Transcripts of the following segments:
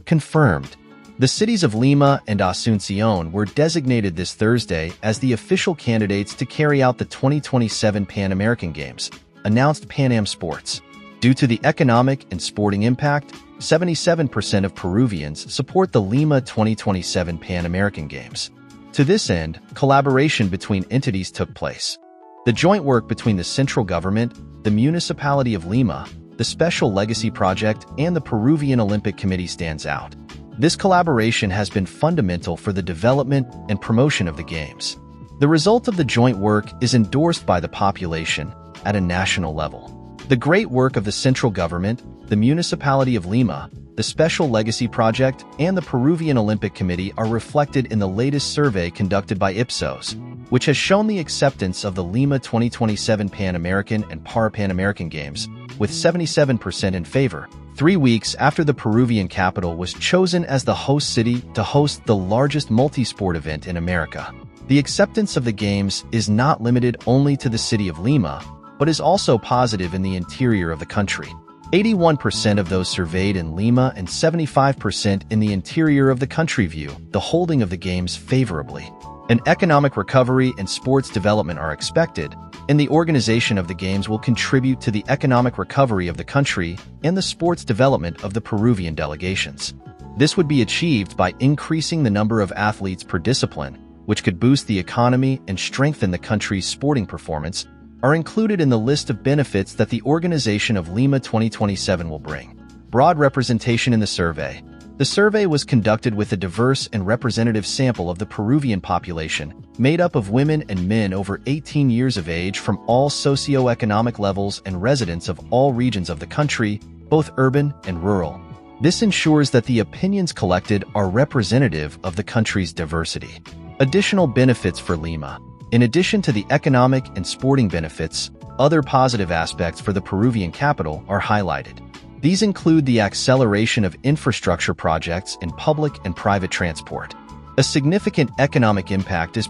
Confirmed. The cities of Lima and Asunción were designated this Thursday as the official candidates to carry out the 2027 Pan American Games, announced Pan Am Sports. Due to the economic and sporting impact, 77% of Peruvians support the Lima 2027 Pan American Games. To this end, collaboration between entities took place. The joint work between the central government, the municipality of Lima, the Special Legacy Project, and the Peruvian Olympic Committee stands out. This collaboration has been fundamental for the development and promotion of the Games. The result of the joint work is endorsed by the population at a national level. The great work of the central government, the municipality of Lima, the Special Legacy Project, and the Peruvian Olympic Committee are reflected in the latest survey conducted by Ipsos, which has shown the acceptance of the Lima 2027 Pan American and Pan American Games, with 77% in favor, 3 weeks after the Peruvian capital was chosen as the host city to host the largest multi-sport event in America. The acceptance of the Games is not limited only to the city of Lima, but is also positive in the interior of the country. 81% of those surveyed in Lima and 75% in the interior of the country view the holding of the Games favorably. An economic recovery and sports development are expected, and the organization of the Games will contribute to the economic recovery of the country and the sports development of the Peruvian delegations. This would be achieved by increasing the number of athletes per discipline, which could boost the economy and strengthen the country's sporting performance, are included in the list of benefits that the organization of Lima 2027 will bring. Broad representation in the survey. The survey was conducted with a diverse and representative sample of the Peruvian population, made up of women and men over 18 years of age from all socioeconomic levels and residents of all regions of the country, both urban and rural. This ensures that the opinions collected are representative of the country's diversity. Additional benefits for Lima. In addition to the economic and sporting benefits, other positive aspects for the Peruvian capital are highlighted. These include the acceleration of infrastructure projects in public and private transport. A significant economic impact is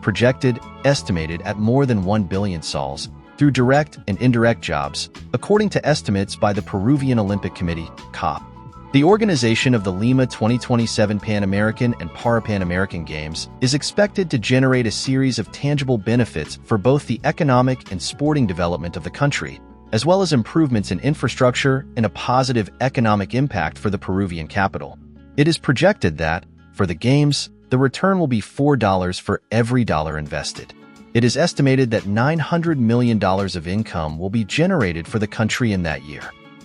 estimated at more than 1 billion soles, through direct and indirect jobs, according to estimates by the Peruvian Olympic Committee, COP. The organization of the Lima 2027 Pan American and Pan American Games is expected to generate a series of tangible benefits for both the economic and sporting development of the country, as well as improvements in infrastructure and a positive economic impact for the Peruvian capital. It is projected that, for the Games, the return will be $4 for every dollar invested. It is estimated that $900 million of income will be generated for the country in that year.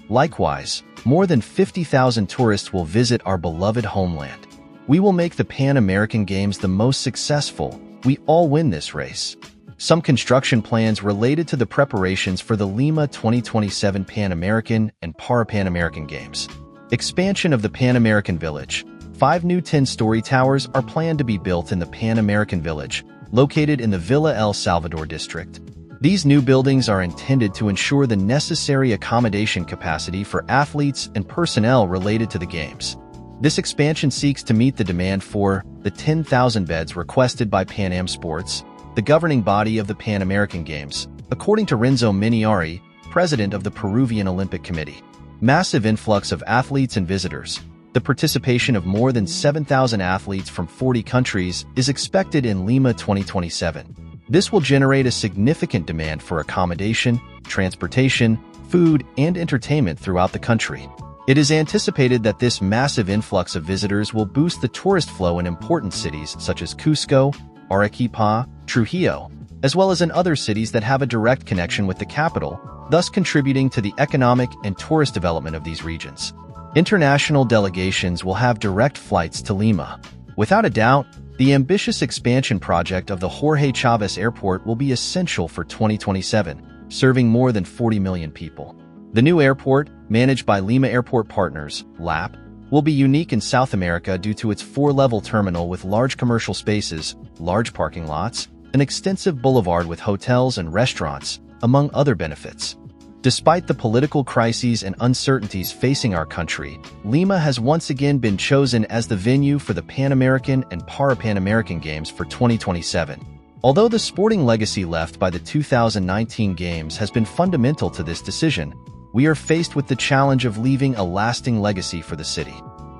Likewise, more than 50,000 tourists will visit our beloved homeland. We will make the Pan American Games the most successful. We all win this race. Some construction plans related to the preparations for the Lima 2027 Pan American and Pan American Games. Expansion of the Pan American Village. 5 new 10-story towers are planned to be built in the Pan American Village, located in the Villa El Salvador district. These new buildings are intended to ensure the necessary accommodation capacity for athletes and personnel related to the Games. This expansion seeks to meet the demand for the 10,000 beds requested by Pan Am Sports, the governing body of the Pan American Games, according to Renzo Miniari, president of the Peruvian Olympic Committee. Massive influx of athletes and visitors. The participation of more than 7,000 athletes from 40 countries is expected in Lima 2027. This will generate a significant demand for accommodation, transportation, food, and entertainment throughout the country. It is anticipated that this massive influx of visitors will boost the tourist flow in important cities such as Cusco, Arequipa, Trujillo, as well as in other cities that have a direct connection with the capital, thus contributing to the economic and tourist development of these regions. International delegations will have direct flights to Lima. Without a doubt, the ambitious expansion project of the Jorge Chávez Airport will be essential for 2027, serving more than 40 million people. The new airport, managed by Lima Airport Partners, LAP, will be unique in South America due to its 4-level terminal with large commercial spaces, large parking lots, an extensive boulevard with hotels and restaurants, among other benefits. Despite the political crises and uncertainties facing our country, Lima has once again been chosen as the venue for the Pan American and Pan American Games for 2027. Although the sporting legacy left by the 2019 Games has been fundamental to this decision, we are faced with the challenge of leaving a lasting legacy for the city.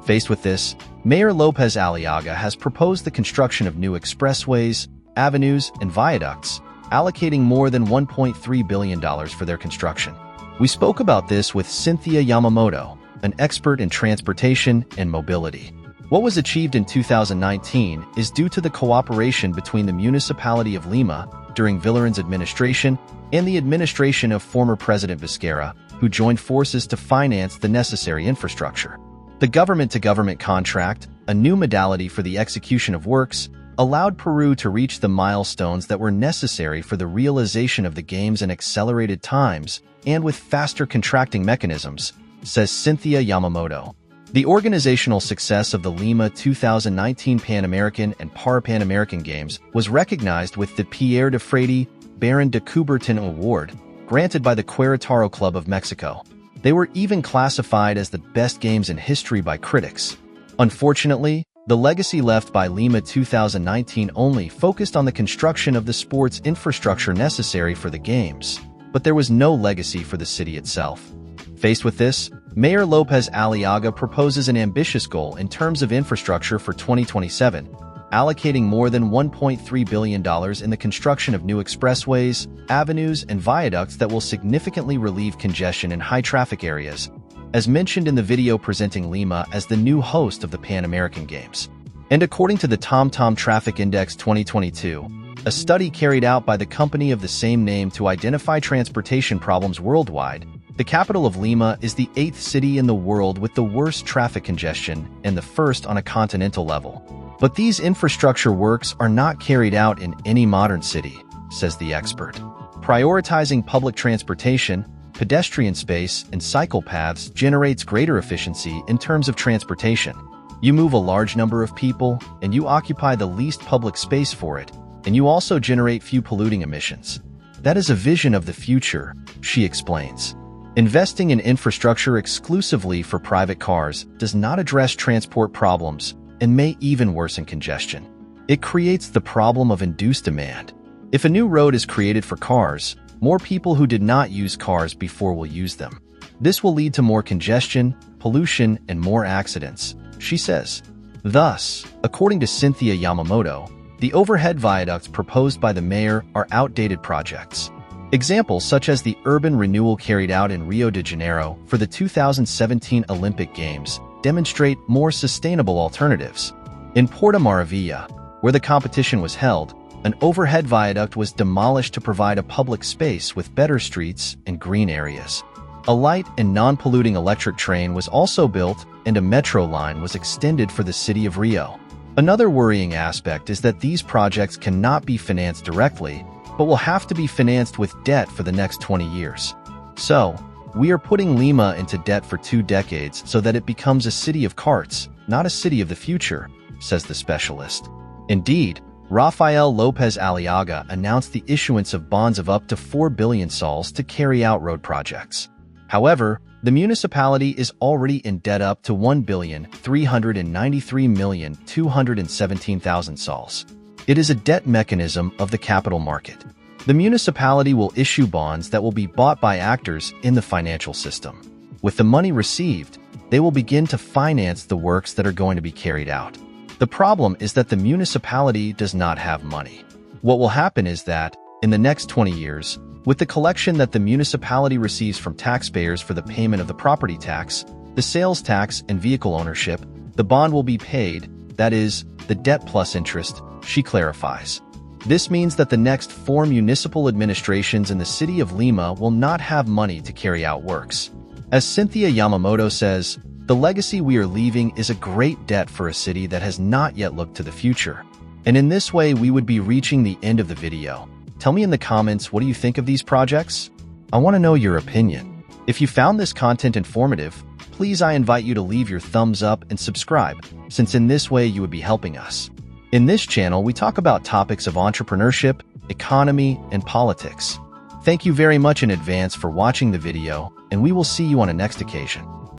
Faced with this, Mayor Lopez Aliaga has proposed the construction of new expressways, avenues, and viaducts, allocating more than $1.3 billion for their construction. We spoke about this with Cynthia Yamamoto, an expert in transportation and mobility. What was achieved in 2019 is due to the cooperation between the municipality of Lima during Villarán's administration and the administration of former President Vizcarra, who joined forces to finance the necessary infrastructure. The government-to-government contract, a new modality for the execution of works, allowed Peru to reach the milestones that were necessary for the realization of the games in accelerated times and with faster contracting mechanisms, says Cynthia Yamamoto. The organizational success of the Lima 2019 Pan American and Pan American Games was recognized with the Pierre de Frade Baron de Coubertin Award, granted by the Querétaro Club of Mexico. They were even classified as the best games in history by critics. Unfortunately, the legacy left by Lima 2019 only focused on the construction of the sports infrastructure necessary for the games, but there was no legacy for the city itself. Faced with this, Mayor Lopez Aliaga proposes an ambitious goal in terms of infrastructure for 2027, allocating more than $1.3 billion in the construction of new expressways, avenues, and viaducts that will significantly relieve congestion in high-traffic areas, as mentioned in the video presenting Lima as the new host of the Pan American Games. And according to the TomTom Traffic Index 2022, a study carried out by the company of the same name to identify transportation problems worldwide, the capital of Lima is the 8th city in the world with the worst traffic congestion and the first on a continental level. But these infrastructure works are not carried out in any modern city, says the expert. Prioritizing public transportation, pedestrian space, and cycle paths generates greater efficiency in terms of transportation. You move a large number of people, and you occupy the least public space for it, and you also generate few polluting emissions. That is a vision of the future, she explains. Investing in infrastructure exclusively for private cars does not address transport problems and may even worsen congestion. It creates the problem of induced demand. If a new road is created for cars, more people who did not use cars before will use them. This will lead to more congestion, pollution, and more accidents, she says. Thus, according to Cynthia Yamamoto, the overhead viaducts proposed by the mayor are outdated projects. Examples such as the urban renewal carried out in Rio de Janeiro for the 2017 Olympic Games demonstrate more sustainable alternatives. In Porto Maravilha, where the competition was held, an overhead viaduct was demolished to provide a public space with better streets and green areas. A light and non-polluting electric train was also built, and a metro line was extended for the city of Rio. Another worrying aspect is that these projects cannot be financed directly, but will have to be financed with debt for the next 20 years. So, we are putting Lima into debt for 2 decades so that it becomes a city of carts, not a city of the future, says the specialist. Indeed, Rafael Lopez Aliaga announced the issuance of bonds of up to 4 billion soles to carry out road projects. However, the municipality is already in debt up to 1,393,217,000 soles. It is a debt mechanism of the capital market. The municipality will issue bonds that will be bought by actors in the financial system. With the money received, they will begin to finance the works that are going to be carried out. The problem is that the municipality does not have money. What will happen is that, in the next 20 years, with the collection that the municipality receives from taxpayers for the payment of the property tax, the sales tax, and vehicle ownership, the bond will be paid, that is, the debt plus interest, she clarifies. This means that the next 4 municipal administrations in the city of Lima will not have money to carry out works. As Cynthia Yamamoto says, the legacy we are leaving is a great debt for a city that has not yet looked to the future. And in this way, we would be reaching the end of the video. Tell me in the comments, what do you think of these projects? I want to know your opinion. If you found this content informative, please I invite you to leave your thumbs up and subscribe, since in this way you would be helping us. In this channel, we talk about topics of entrepreneurship, economy, and politics. Thank you very much in advance for watching the video, and we will see you on a next occasion.